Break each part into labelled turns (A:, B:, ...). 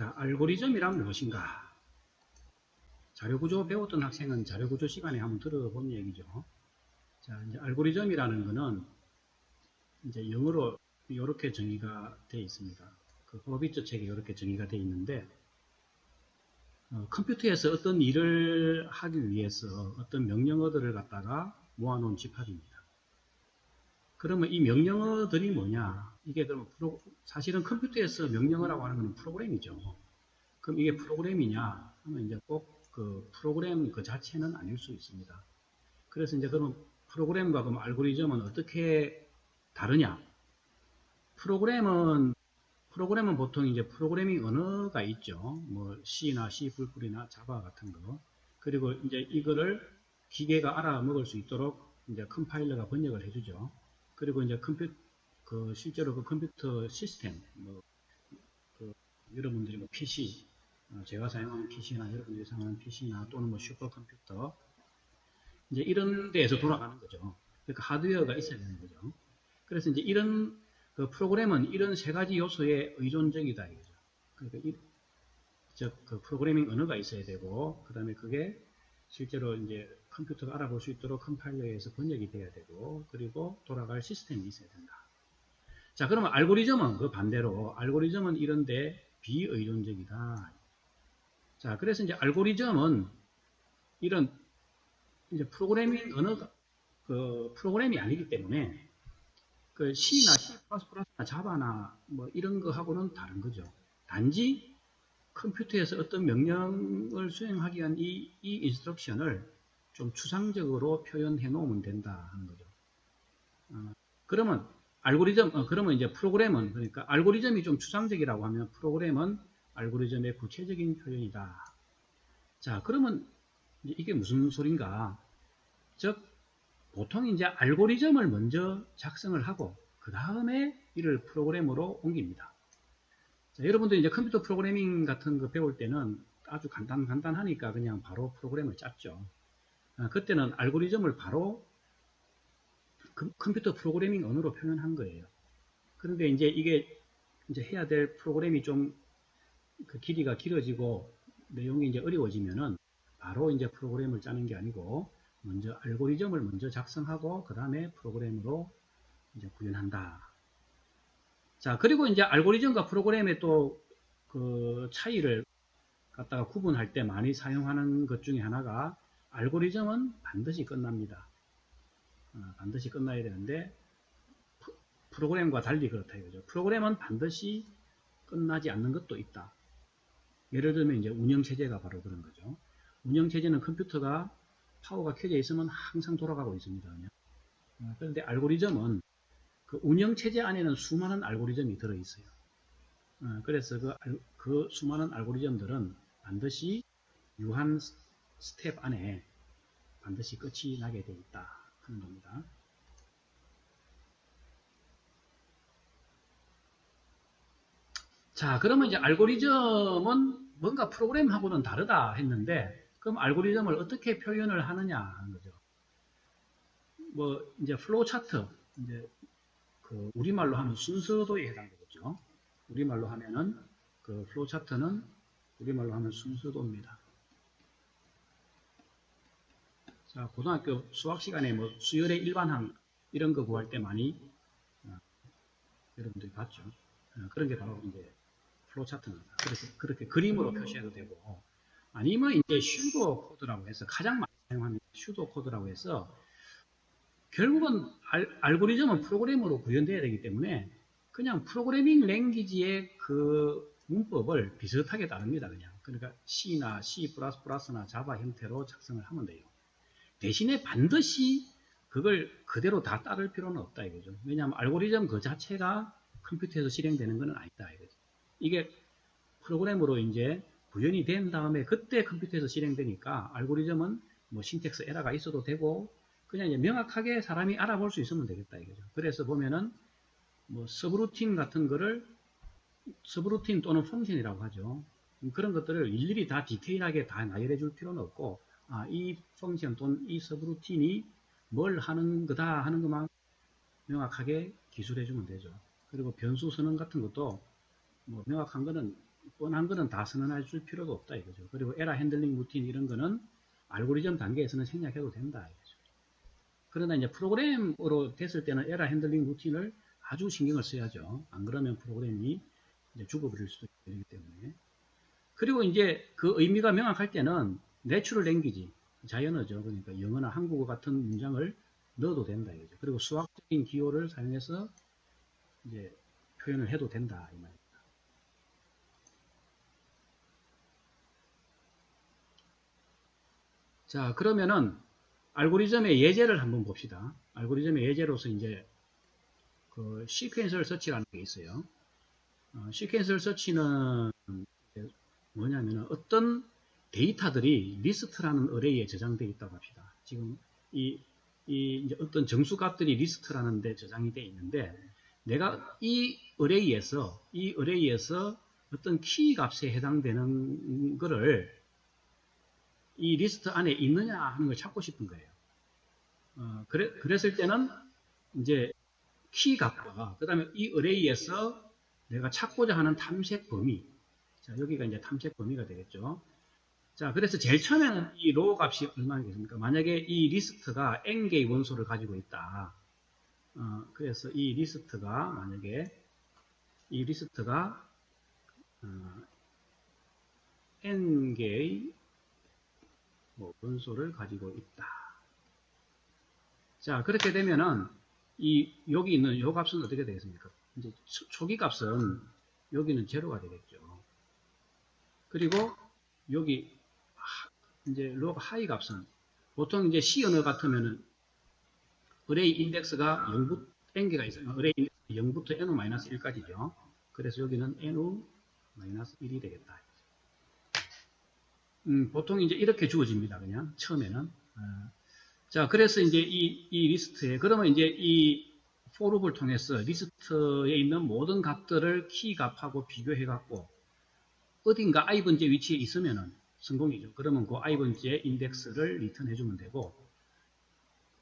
A: 자, 알고리즘이란 무엇인가? 자료구조 배웠던 학생은 자료구조 시간에 한번 들어본 얘기죠. 자, 이제 알고리즘이라는 거는 이제 영어로 이렇게 정의가 되어 있습니다. 그 호비트 책에 이렇게 정의가 되어 있는데, 컴퓨터에서 어떤 일을 하기 위해서 어떤 명령어들을 갖다가 모아놓은 집합입니다. 그러면 이 명령어들이 뭐냐? 이게 그럼 사실은 컴퓨터에서 명령어라고 하는 건 프로그램이죠. 그럼 이게 프로그램이냐 하면 이제 꼭 그 프로그램 그 자체는 아닐 수 있습니다. 그래서 이제 그럼 프로그램과 그럼 알고리즘은 어떻게 다르냐? 프로그램은 보통 이제 프로그래밍 언어가 있죠. 뭐 C나 C++이나 자바 같은 거. 그리고 이제 이거를 기계가 알아먹을 수 있도록 이제 컴파일러가 번역을 해주죠. 그리고 이제 실제로 그 컴퓨터 시스템, 여러분들이 뭐 PC, 제가 사용하는 PC나 여러분들이 사용하는 PC나 또는 뭐 슈퍼컴퓨터, 이제 이런 데에서 돌아가는 거죠. 그러니까 하드웨어가 있어야 되는 거죠. 그래서 이제 이런 그 프로그램은 이런 세 가지 요소에 의존적이다 이거죠. 그러니까 그 프로그래밍 언어가 있어야 되고, 그 다음에 그게 실제로 이제 컴퓨터가 알아볼 수 있도록 컴파일러에서 번역이 돼야 되고, 그리고 돌아갈 시스템이 있어야 된다. 자, 그러면 알고리즘은 그 반대로 알고리즘은 이런데 비의존적이다. 자, 그래서 이제 알고리즘은 이런 이제 프로그래밍 언어가 그 프로그램이 아니기 때문에 그 C나 C++나 자바나 뭐 이런 거하고는 다른 거죠. 단지 컴퓨터에서 어떤 명령을 수행하기 위한 이 인스트럭션을 좀 추상적으로 표현해 놓으면 된다 하는 거죠. 그러면 그러면 이제 프로그램은, 그러니까 알고리즘이 좀 추상적이라고 하면 프로그램은 알고리즘의 구체적인 표현이다. 자, 그러면 이게 무슨 소린가? 즉, 보통 이제 알고리즘을 먼저 작성을 하고, 그 다음에 이를 프로그램으로 옮깁니다. 자, 여러분들 이제 컴퓨터 프로그래밍 같은 거 배울 때는 아주 간단하니까 그냥 바로 프로그램을 짰죠. 그때는 알고리즘을 바로 컴퓨터 프로그래밍 언어로 표현한 거예요. 그런데 이제 이게 이제 해야 될 프로그램이 좀 그 길이가 길어지고 내용이 이제 어려워지면은 바로 이제 프로그램을 짜는 게 아니고 먼저 알고리즘을 먼저 작성하고 그 다음에 프로그램으로 이제 구현한다. 자, 그리고 이제 알고리즘과 프로그램의 또 그 차이를 갖다가 구분할 때 많이 사용하는 것 중에 하나가 알고리즘은 반드시 끝납니다. 반드시 끝나야 되는데 프로그램과 달리 그렇다 이거죠. 프로그램은 반드시 끝나지 않는 것도 있다. 예를 들면 이제 운영체제가 바로 그런 거죠. 운영체제는 컴퓨터가 파워가 켜져 있으면 항상 돌아가고 있습니다. 그런데 알고리즘은 그 운영체제 안에는 수많은 알고리즘이 들어있어요. 그래서 그 수많은 알고리즘들은 반드시 유한 스텝 안에 반드시 끝이 나게 돼 있다 하는 겁니다. 자, 그러면 이제 알고리즘은 뭔가 프로그램하고는 다르다 했는데, 그럼 알고리즘을 어떻게 표현을 하느냐 하는 거죠. 뭐 이제 플로우 차트, 이제 그 우리말로 하면 순서도에 해당되겠죠. 우리말로 하면은 그 플로우 차트는 우리말로 하면 순서도입니다. 자, 고등학교 수학 시간에 뭐 수열의 일반항 이런 거 구할 때 많이 여러분들이 봤죠. 그런 게 바로 이제 플로우 차트입니다. 그렇게 그림으로 표시해도 되고, 아니면 이제 슈도 코드라고 해서 가장 많이 사용하는 슈도 코드라고 해서 결국은 알고리즘은 프로그램으로 구현돼야 되기 때문에 그냥 프로그래밍 랭귀지의 그 문법을 비슷하게 따릅니다. 그냥. 그러니까 C나 C++나 자바 형태로 작성을 하면 돼요. 대신에 반드시 그걸 그대로 다 따를 필요는 없다 이거죠. 왜냐하면 알고리즘 그 자체가 컴퓨터에서 실행되는 것은 아니다 이거죠. 이게 프로그램으로 이제 구현이 된 다음에 그때 컴퓨터에서 실행되니까 알고리즘은 뭐 신텍스 에러가 있어도 되고 그냥 이제 명확하게 사람이 알아볼 수 있으면 되겠다 이거죠. 그래서 보면은 뭐 서브루틴 같은 거를 서브루틴 또는 펑션이라고 하죠. 그런 것들을 일일이 다 디테일하게 다 나열해 줄 필요는 없고 이 펑션 또는 이 서브루틴이 뭘 하는 거다 하는 것만 명확하게 기술해 주면 되죠. 그리고 변수 선언 같은 것도 뭐 명확한 거는 뻔한 거는 다 선언해 줄 필요도 없다 이거죠. 그리고 에러 핸들링 루틴 이런 거는 알고리즘 단계에서는 생략해도 된다 이거죠. 그러나 이제 프로그램으로 됐을 때는 에러 핸들링 루틴을 아주 신경을 써야죠. 안 그러면 프로그램이 이제 죽어버릴 수도 있기 때문에. 그리고 이제 그 의미가 명확할 때는 내추럴 랭귀지, 자연어죠. 그러니까 영어나 한국어 같은 문장을 넣어도 된다 이거죠. 그리고 수학적인 기호를 사용해서 이제 표현을 해도 된다 이 말입니다. 자, 그러면은 알고리즘의 예제를 한번 봅시다. 알고리즘의 예제로서 이제 그 시퀀셜 서치라는 게 있어요. 시퀀셜 서치는 뭐냐면은 어떤 데이터들이 리스트라는 어레이에 저장되어 있다고 합시다. 지금 이제 어떤 정수값들이 리스트라는 데 저장이 되어 있는데 내가 이 어레이에서 어떤 키 값에 해당되는 거를 이 리스트 안에 있느냐 하는 걸 찾고 싶은 거예요. 그랬을 때는 이제 키 값과 그 다음에 이 어레이에서 내가 찾고자 하는 탐색 범위, 자 여기가 이제 탐색 범위가 되겠죠. 자 그래서 제일 처음에는 이 로우 값이 얼마겠습니까? 만약에 이 리스트가 n개의 원소를 가지고 있다. 그래서 이 리스트가 만약에 이 리스트가 n개의 원소를 가지고 있다. 자 그렇게 되면은 여기 있는 요 값은 어떻게 되겠습니까? 이제 초기 값은 여기는 제로가 되겠죠. 그리고 여기 이제 로그 하이 값은 보통 이제 C 언어 같으면은 어레이 인덱스가 0부터 n개가 있어요. 어레이 인덱스 0부터 n-1까지죠. 그래서 여기는 n-1이 되겠다. 보통 이제 이렇게 주어집니다. 그냥 처음에는. 자, 그래서 이제 이 리스트에 그러면 이제 이 forloop을 통해서 리스트에 있는 모든 값들을 키 값하고 비교해 갖고 어딘가 i번째 위치에 있으면은 성공이죠. 그러면 그 i번째 인덱스를 리턴해 주면 되고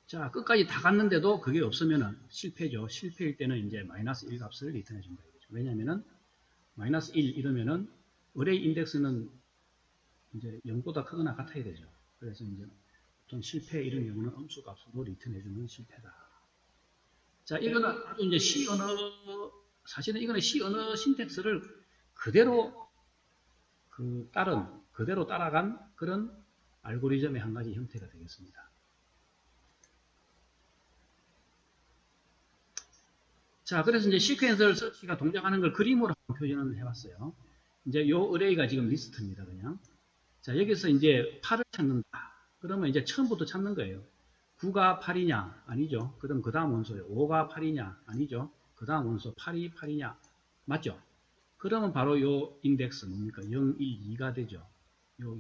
A: 자, 끝까지 다 갔는데도 그게 없으면은 실패죠. 실패일 때는 이제 마이너스 1 값을 리턴해 준다. 왜냐면은 마이너스 1 이러면은 어레이 인덱스는 이제 0보다 크거나 같아야 되죠. 그래서 이제 보통 실패 이런 경우는 음수 값으로 리턴해 주는 실패다. 자, 이거는 아주 이제 C 언어 사실은 이거는 C 언어 신텍스를 그대로 그대로 따라간 그런 알고리즘의 한 가지 형태가 되겠습니다. 자, 그래서 이제 시퀀셜 서치가 동작하는 걸 그림으로 한번 표현을 해봤어요. 이제 요 어레이가 지금 리스트입니다, 그냥. 자, 여기서 이제 8을 찾는다. 그러면 이제 처음부터 찾는 거예요. 9가 8이냐? 아니죠. 그럼 그 다음 원소예요. 5가 8이냐? 아니죠. 그 다음 원소 8이 8이냐? 맞죠? 그러면 바로 요 인덱스 뭡니까? 0, 1, 2가 되죠. 요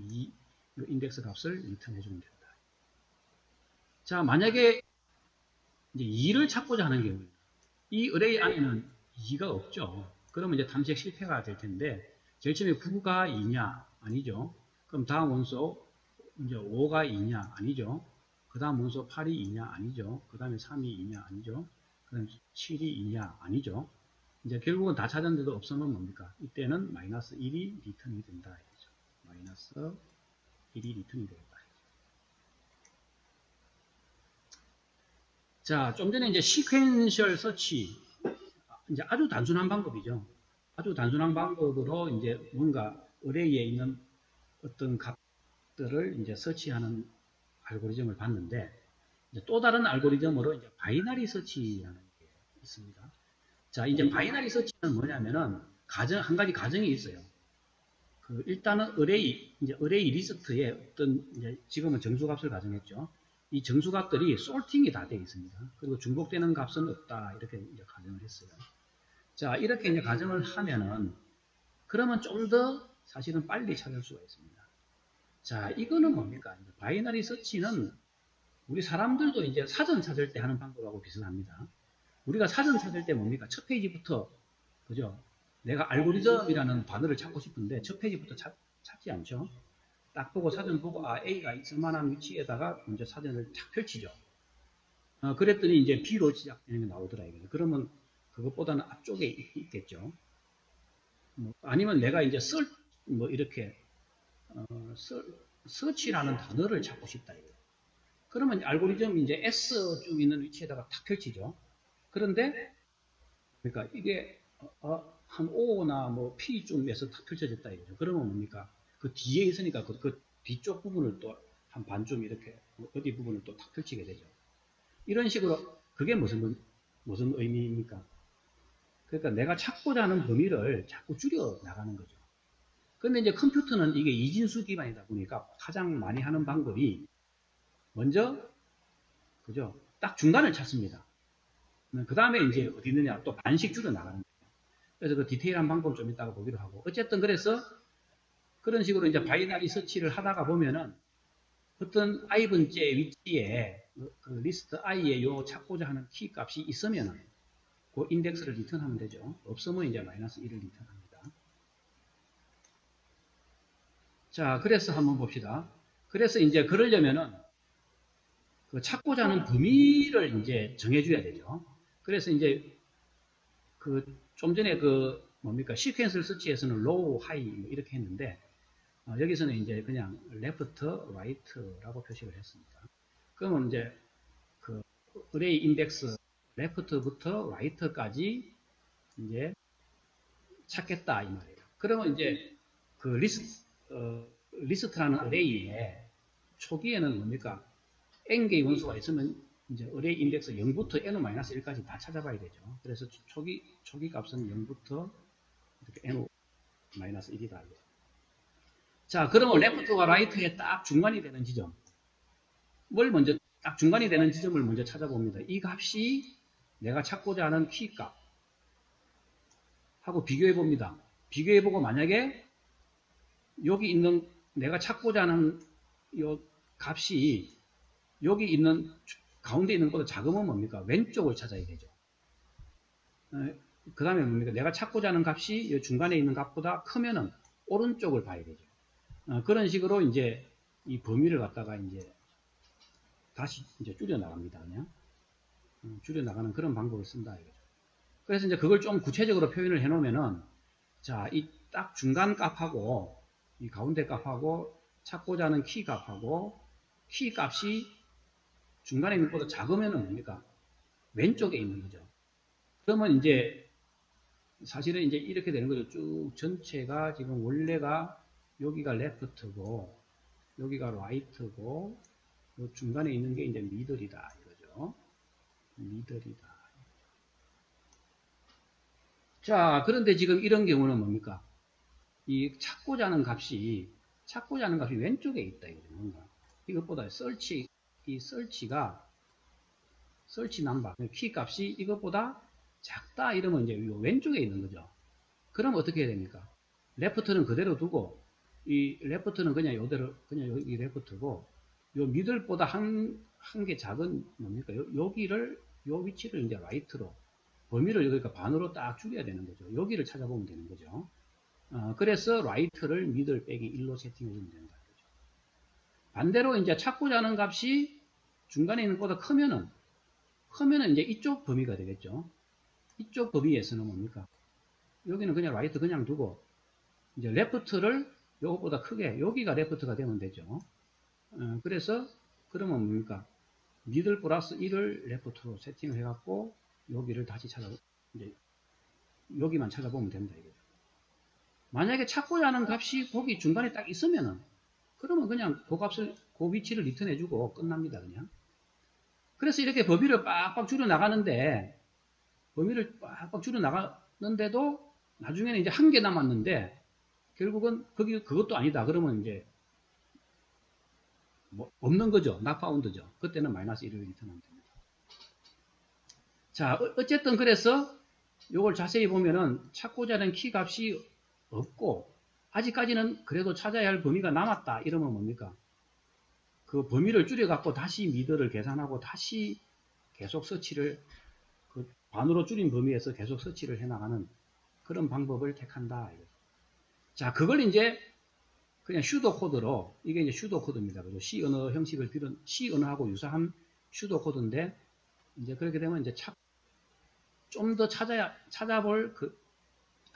A: 인덱스 값을 리턴해 주면 된다. 자, 만약에 이제 2를 찾고자 하는 경우입니다. 이 어레이 안에는 2가 없죠. 그러면 이제 탐색 실패가 될 텐데, 제일 처음에 9가 2냐? 아니죠. 그럼 다음 원소, 이제 5가 2냐? 아니죠. 그 다음 원소 8이 2냐? 아니죠. 그 다음에 3이 2냐? 아니죠. 그 다음에 7이 2냐? 아니죠. 이제 결국은 다 찾았는데도 없으면 뭡니까? 이때는 마이너스 1이 리턴이 된다. 이거죠. 마이너스 1이 리턴이 되겠다. 자, 좀 전에 이제 시퀀셜 서치, 이제 아주 단순한 방법이죠. 아주 단순한 방법으로 이제 뭔가 어레이에 있는 어떤 값들을 이제 서치하는 알고리즘을 봤는데, 이제 또 다른 알고리즘으로 이제 바이너리 서치라는 게 있습니다. 자, 이제 바이너리 서치는 뭐냐면은 한 가지 가정이 있어요. 일단은 이제 어레이 리스트에 어떤 이제 지금은 정수값을 가정했죠. 이 정수값들이 솔팅이 다 되어 있습니다. 그리고 중복되는 값은 없다 이렇게 이제 가정을 했어요. 자, 이렇게 이제 가정을 하면은 그러면 좀 더 사실은 빨리 찾을 수가 있습니다. 자, 이거는 뭡니까? 바이너리 서치는 우리 사람들도 이제 사전 찾을 때 하는 방법하고 비슷합니다. 우리가 사전 찾을 때 뭡니까? 첫 페이지부터, 그죠? 내가 알고리즘이라는 단어를 찾고 싶은데 첫 페이지부터 찾지 않죠? 딱 보고 사전 보고, A가 있을 만한 위치에다가 먼저 사전을 탁 펼치죠. 그랬더니 이제 B로 시작되는 게 나오더라, 이거죠. 그러면 그것보다는 앞쪽에 있겠죠. 아니면 내가 이제 이렇게, 서치라는 단어를 찾고 싶다. 이거. 그러면 알고리즘이 이제 S쯤 있는 위치에다가 탁 펼치죠. 그런데, 그러니까 이게, 한 O나 뭐 P쯤에서 탁 펼쳐졌다 이거죠. 그러면 뭡니까? 그 뒤에 있으니까 그 뒤쪽 부분을 또 한 반쯤 이렇게 어디 부분을 또 탁 펼치게 되죠. 이런 식으로 그게 무슨 의미입니까? 그러니까 내가 찾고자 하는 범위를 자꾸 줄여 나가는 거죠. 근데 이제 컴퓨터는 이게 이진수 기반이다 보니까 가장 많이 하는 방법이 먼저 그죠? 딱 중간을 찾습니다. 그 다음에 이제 어디 있느냐 또 반씩 줄여 나가는 거예요. 그래서 그 디테일한 방법 좀 이따가 보기로 하고 어쨌든 그래서 그런 식으로 이제 바이너리 서치를 하다가 보면은 어떤 i번째 위치에 그 리스트 i에 요 찾고자 하는 키 값이 있으면은 그 인덱스를 리턴하면 되죠. 없으면 이제 마이너스 1을 리턴합니다. 자, 그래서 한번 봅시다. 그래서 이제 그러려면은 그 찾고자 하는 범위를 이제 정해줘야 되죠. 그래서 이제 그 좀 전에 그 뭡니까 시퀀스 서치에서는 low, high 뭐 이렇게 했는데 여기서는 이제 그냥 left, right라고 표시를 했습니다. 그러면 이제 그 array 인덱스 left부터 right까지 이제 찾겠다 이 말이에요. 그러면 이제 그 리스트라는 array에 초기에는 뭡니까 n 개의 원소가 있으면 이제 array 인덱스 0부터 n-1까지 다 찾아봐야 되죠. 그래서 초기 값은 0부터 이렇게 n-1이다. 자, 그러면 left와 right의 딱 중간이 되는 지점. 뭘 먼저 딱 중간이 되는 지점을 먼저 찾아봅니다. 이 값이 내가 찾고자 하는 키 값 하고 비교해 봅니다. 비교해 보고 만약에 여기 있는 내가 찾고자 하는 이 값이 여기 있는 가운데 있는 것보다 작으면 뭡니까? 왼쪽을 찾아야 되죠. 그 다음에 뭡니까? 내가 찾고자 하는 값이 이 중간에 있는 값보다 크면은 오른쪽을 봐야 되죠. 그런 식으로 이제 이 범위를 갖다가 이제 다시 이제 줄여 나갑니다. 그냥 줄여 나가는 그런 방법을 쓴다 이거죠. 그래서 이제 그걸 좀 구체적으로 표현을 해 놓으면은 자, 이 딱 중간 값하고 이 가운데 값하고 찾고자 하는 키 값하고 키 값이 중간에 있는 것보다 작으면은 뭡니까? 왼쪽에 있는 거죠. 그러면 이제 사실은 이제 이렇게 되는 거죠. 쭉 전체가 지금 원래가 여기가 레프트고 여기가 라이트고 요 중간에 있는 게 이제 미들이다 이거죠. 미들이다. 자, 그런데 지금 이런 경우는 뭡니까? 이 찾고자 하는 값이 왼쪽에 있다 이거죠. 뭔가 이것보다 이 설치 남바 키 값이 이것보다 작다 이러면 이제 왼쪽에 있는 거죠. 그럼 어떻게 해야 됩니까? 레프트는 그대로 두고 이 레프트는 그냥 이대로 그냥 여기 레프트고 요 미들보다 한 개 작은 뭡니까? 여기를 요 위치를 이제 라이트로 범위를 그러니까 반으로 딱 줄여야 되는 거죠. 여기를 찾아보면 되는 거죠. 그래서 라이트를 미들 빼기 1로 세팅해 주면 된다. 반대로 이제 찾고자 하는 값이 중간에 있는 것보다 크면은 이제 이쪽 범위가 되겠죠. 이쪽 범위에서는 뭡니까? 여기는 그냥 라이트 그냥 두고 이제 레프트를 요것보다 크게 여기가 레프트가 되면 되죠. 그래서 그러면 뭡니까? 미들 플러스 1을 레프트로 세팅을 해갖고 여기를 다시 이제 여기만 찾아보면 된다 이거죠. 만약에 찾고자 하는 값이 거기 중간에 딱 있으면은 그러면 그냥 그 위치를 리턴해주고 끝납니다 그냥. 그래서 이렇게 범위를 빡빡 줄여 나가는데 범위를 빡빡 줄여 나가는데도 나중에는 이제 한 개 남았는데 결국은 그것도 아니다 그러면 이제 뭐 없는 거죠. not found죠. 그때는 마이너스 1을 리턴하면 됩니다. 자, 어쨌든 그래서 요걸 자세히 보면은 찾고자 하는 키 값이 없고 아직까지는 그래도 찾아야 할 범위가 남았다 이러면 뭡니까? 그 범위를 줄여갖고 다시 미들을 계산하고 다시 계속 서치를 그 반으로 줄인 범위에서 계속 서치를 해나가는 그런 방법을 택한다. 자, 그걸 이제 그냥 슈도 코드로 이게 이제 슈도 코드입니다. 그죠? C 언어 형식을 빌은 C 언어하고 유사한 슈도 코드인데 이제 그렇게 되면 이제 좀 더 찾아볼 그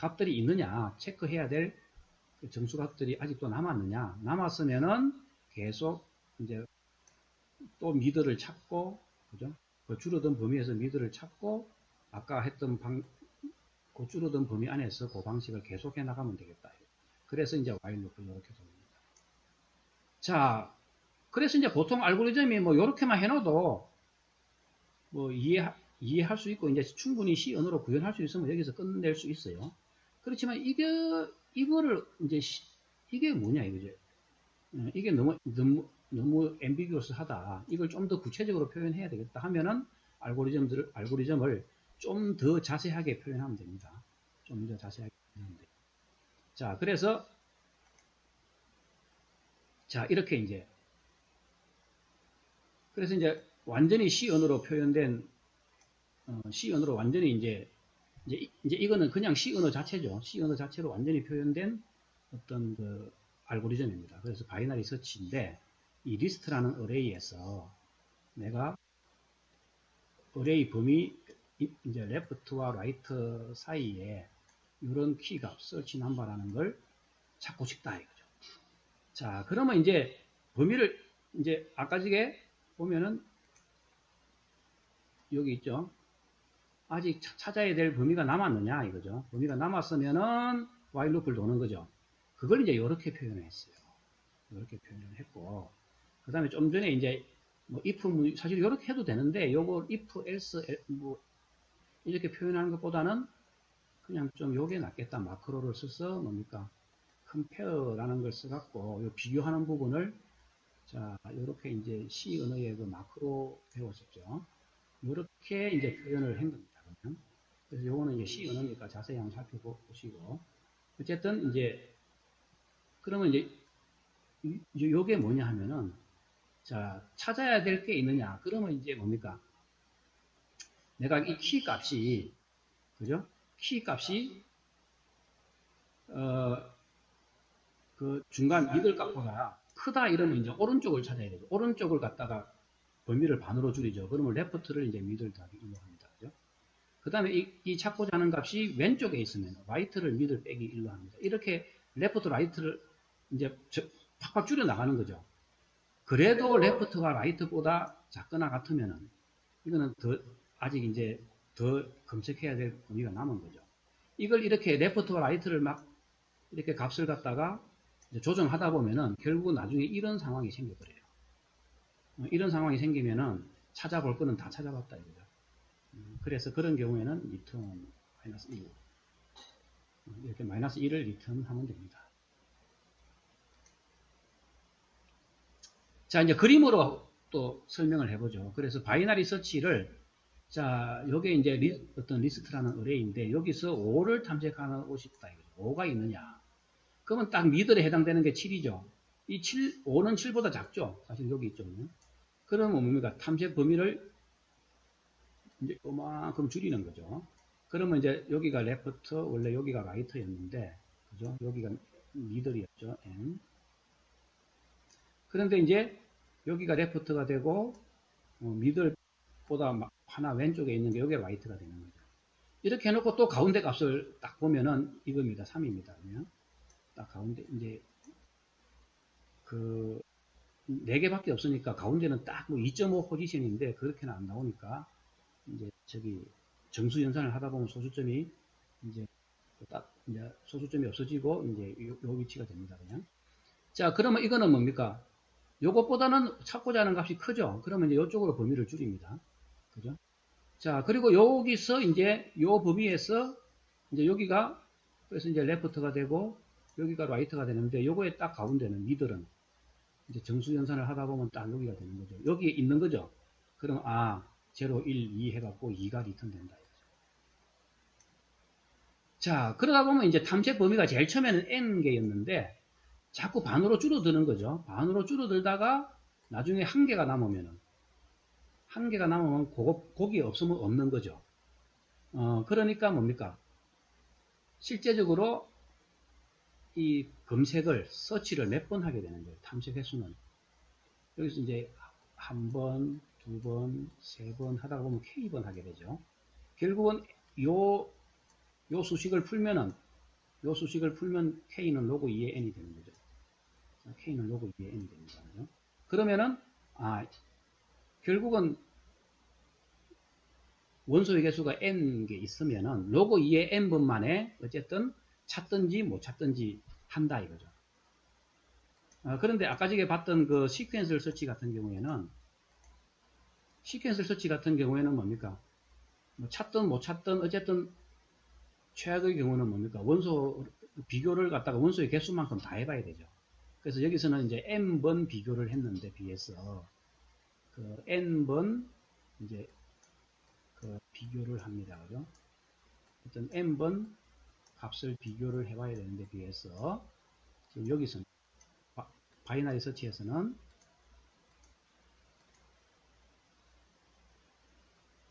A: 값들이 있느냐 체크해야 될 정수 값들이 아직도 남았느냐. 남았으면은 계속 이제 또 미드를 찾고, 그죠? 그 줄어든 범위에서 미드를 찾고, 아까 했던 그 줄어든 범위 안에서 그 방식을 계속해 나가면 되겠다. 그래서 이제 while loop을 이렇게 돌립니다. 자, 그래서 이제 보통 알고리즘이 뭐 이렇게만 해놔도 뭐 이해할 수 있고 이제 충분히 C 언어로 구현할 수 있으면 여기서 끝낼 수 있어요. 그렇지만 이거를 이제 이게 뭐냐 이거죠. 이게 너무 앰비규어스하다. 이걸 좀 더 구체적으로 표현해야 되겠다 하면은 알고리즘을 좀 더 자세하게 표현하면 됩니다. 좀 더 자세하게 표현하면 돼요. 자, 그래서 자, 이렇게 이제 그래서 이제 완전히 C 언어로 표현된 C 언어로 완전히 이제 이거는 그냥 C 언어 자체죠. C 언어 자체로 완전히 표현된 어떤 그 알고리즘입니다. 그래서 바이너리 서치인데 이 리스트라는 어레이에서 내가 어레이 범위 이제 left와 right 사이에 이런 키값 search number라는 걸 찾고 싶다 이거죠. 자, 그러면 이제 범위를 이제 아까 전에 보면은 여기 있죠. 아직 찾아야 될 범위가 남았느냐 이거죠. 범위가 남았으면은 while loop을 도는 거죠. 그걸 이제 이렇게 표현을 했어요. 이렇게 표현을 했고, 그 다음에 좀 전에 이제 뭐 if 사실 이렇게 해도 되는데 요거 if else 뭐 이렇게 표현하는 것보다는 그냥 좀 요게 낫겠다. 마크로를 써서 뭡니까 compare라는 걸 써갖고 요 비교하는 부분을 자 이렇게 이제 C 언어의 그 마크로 배웠었죠. 이렇게 이제 표현을 한 겁니다. 그러면. 그래서 요거는 이제 C 언어니까 자세히 한번 살펴보시고 어쨌든 이제 그러면 이제 요게 뭐냐 하면은 자 찾아야 될 게 있느냐 그러면 이제 뭡니까 내가 이 키 값이 그죠 키 값이 그 중간 미들 값보다 크다 이러면 이제 오른쪽을 찾아야 되죠. 오른쪽을 갖다가 범위를 반으로 줄이죠. 그러면 레프트를 이제 미들 더하기 1로 합니다. 그죠? 그 다음에 이 찾고자 하는 값이 왼쪽에 있으면 라이트를 미들 빼기 1로 합니다. 이렇게 레프트 라이트를 이제 팍팍 줄여 나가는 거죠. 그래도 레프트가 라이트보다 작거나 같으면은 이거는 더 아직 이제 더 검색해야 될 범위가 남은 거죠. 이걸 이렇게 레프트와 라이트를 막 이렇게 값을 갖다가 조정하다 보면은 결국 나중에 이런 상황이 생겨버려요. 이런 상황이 생기면은 찾아볼 거는 다 찾아봤다 이거죠. 그래서 그런 경우에는 리턴 마이너스 1 이렇게 마이너스 1을 리턴하면 됩니다. 자 이제 그림으로 또 설명을 해보죠. 그래서 바이너리 서치를 자 여기 이제 어떤 리스트라는 어레이인데 여기서 5를 탐색하고 싶다 이거죠. 5가 있느냐 그러면 딱 미들에 해당되는 게 7이죠. 이 5는 7보다 작죠. 사실 여기 있죠. 그러면 뭡니까? 탐색 범위를 이제 요만큼 줄이는 거죠. 그러면 이제 여기가 레프트, 원래 여기가 라이트였는데, 그죠? 여기가 미들이었죠. M. 그런데 이제 여기가 레프트가 되고, 미들보다 하나 왼쪽에 있는 게 여기가 라이트가 되는 거죠. 이렇게 해놓고 또 가운데 값을 딱 보면은 이겁니다. 3입니다. 그러면 딱 가운데 이제 그 4개밖에 없으니까 가운데는 딱 뭐 2.5 포지션인데 그렇게는 안 나오니까 이제 저기 정수 연산을 하다 보면 소수점이 이제 딱 이제 소수점이 없어지고 이제 요 위치가 됩니다. 그냥. 자, 그러면 이거는 뭡니까? 요것보다는 찾고자 하는 값이 크죠? 그러면 이제 이쪽으로 범위를 줄입니다. 그죠? 자, 그리고 여기서 이제 요 범위에서 이제 여기가 그래서 이제 레프트가 되고 여기가 라이트가 되는데 요거에 딱 가운데는 미들은 이제 정수 연산을 하다 보면 딱 여기가 되는 거죠. 여기에 있는 거죠. 그럼 0, 1, 2 해갖고 2가 리턴된다. 자, 그러다 보면 이제 탐색 범위가 제일 처음에는 n개였는데 자꾸 반으로 줄어드는 거죠. 반으로 줄어들다가 나중에 한 개가 남으면 거기에 없으면 없는 거죠. 그러니까 뭡니까? 실제적으로 이 검색을 서치를 몇 번 하게 되는 거예요. 탐색 횟수는 여기서 이제 한 번, 두 번, 세 번 하다가 보면 K번 하게 되죠. 결국은 요 수식을 풀면은 요 수식을 풀면 K는 로그 2의 N이 되는 거죠. K는 로그 2의 N이 됩니다. 그죠? 그러면은, 결국은 원소의 개수가 N 개 있으면은 로그 2의 N번 만에 어쨌든 찾든지 못 찾든지 한다 이거죠. 그런데 아까 전에 봤던 그 시퀀셜 서치 같은 경우에는 뭡니까? 뭐 찾든 못 찾든 어쨌든 최악의 경우는 뭡니까? 원소 비교를 갖다가 원소의 개수만큼 다 해봐야 되죠. 그래서 여기서는 이제 n번 비교를 했는데 비해서 그 n번 이제 그 비교를 합니다. 그죠? 어떤 n번 값을 비교를 해봐야 되는데 비해서 지금 여기서는 바이너리 서치에서는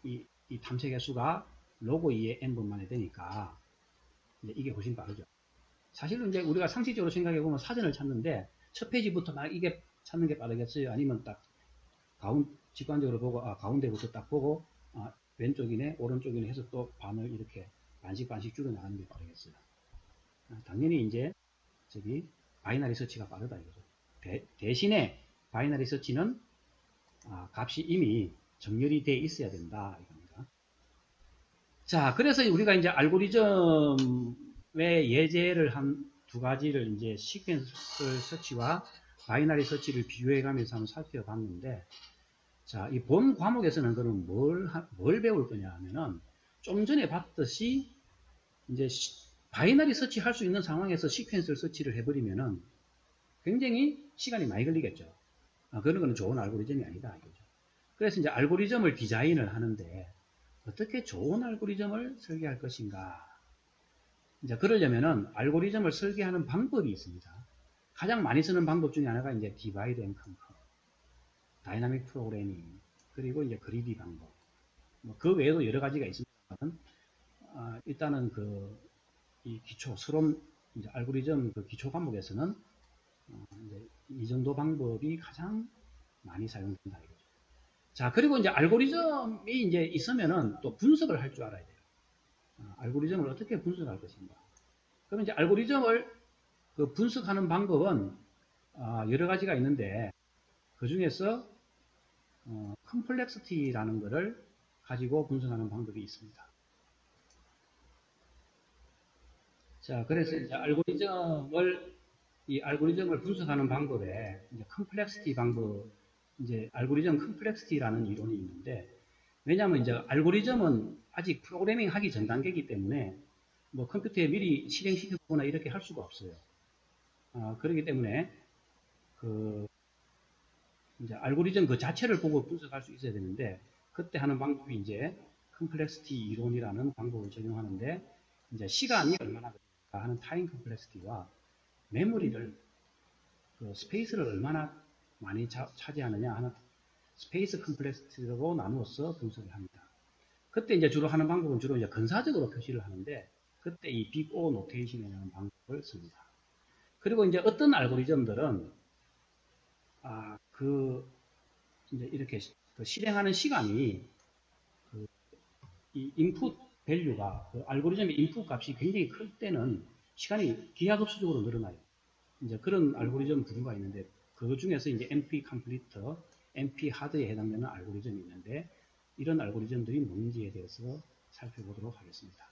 A: 이 탐색 개수가 로그 2의 n번만에 되니까 이제 이게 훨씬 빠르죠. 사실은 이제 우리가 상식적으로 생각해보면 사전을 찾는데 첫 페이지부터 막 이게 찾는 게 빠르겠어요? 아니면 딱 직관적으로 보고 가운데부터 딱 보고 왼쪽이네 오른쪽이네 해서 또 반을 이렇게 반씩 줄여 나가는 게 빠르겠어요? 당연히 이제 저기 바이너리 서치가 빠르다 이거죠. 대신에 바이너리 서치는 값이 이미 정렬이 돼 있어야 된다 이겁니다. 자, 그래서 우리가 이제 알고리즘의 예제를 한 두 가지를 이제 시퀀셜 서치와 바이너리 서치를 비교해 가면서 한번 살펴봤는데, 자, 이 본 과목에서는 그럼 뭘 배울 거냐 하면은, 좀 전에 봤듯이, 이제 바이너리 서치 할 수 있는 상황에서 시퀀셜 서치를 해버리면은 굉장히 시간이 많이 걸리겠죠. 그런 거는 좋은 알고리즘이 아니다. 이거죠. 그래서 이제 알고리즘을 디자인을 하는데, 어떻게 좋은 알고리즘을 설계할 것인가. 이제 그러려면은 알고리즘을 설계하는 방법이 있습니다. 가장 많이 쓰는 방법 중에 하나가 이제 디바이드 앤 컨커, 다이나믹 프로그래밍, 그리고 이제 그리디 방법. 그 외에도 여러 가지가 있습니다만, 일단은 이 기초, 서론, 이제 알고리즘 그 기초 과목에서는 이제 이 정도 방법이 가장 많이 사용된다 이거죠. 자, 그리고 이제 알고리즘이 이제 있으면은 또 분석을 할 줄 알아야 돼요. 알고리즘을 어떻게 분석할 것인가. 그럼 이제 알고리즘을 그 분석하는 방법은 여러 가지가 있는데 그 중에서 컴플렉시티라는 것을 가지고 분석하는 방법이 있습니다. 자, 그래서 이제 알고리즘을 분석하는 방법에 이제 컴플렉시티 방법, 이제 알고리즘 컴플렉시티라는 이론이 있는데, 왜냐하면 이제 알고리즘은 아직 프로그래밍 하기 전 단계이기 때문에 뭐 컴퓨터에 미리 실행시켜보거나 이렇게 할 수가 없어요. 그렇기 때문에 이제 알고리즘 그 자체를 보고 분석할 수 있어야 되는데, 그때 하는 방법이 이제 컴플렉시티 이론이라는 방법을 적용하는데, 이제 시간이 얼마나 걸릴까 하는 타임 컴플렉시티와 메모리를 스페이스를 얼마나 많이 차지하느냐 하는 스페이스 컴플렉시티로 나누어서 분석을 합니다. 그때 이제 주로 하는 방법은 주로 이제 근사적으로 표시를 하는데, 그때 이 빅 O 노테이션이라는 방법을 씁니다. 그리고 이제 어떤 알고리즘들은 이제 이렇게 실행하는 시간이 이 인풋 밸류가 알고리즘의 인풋 값이 굉장히 클 때는 시간이 기하급수적으로 늘어나요. 이제 그런 알고리즘 부류가 있는데 그 중에서 이제 NP 컴플리터, NP 하드에 해당되는 알고리즘이 있는데 이런 알고리즘들이 뭔지에 대해서 살펴보도록 하겠습니다.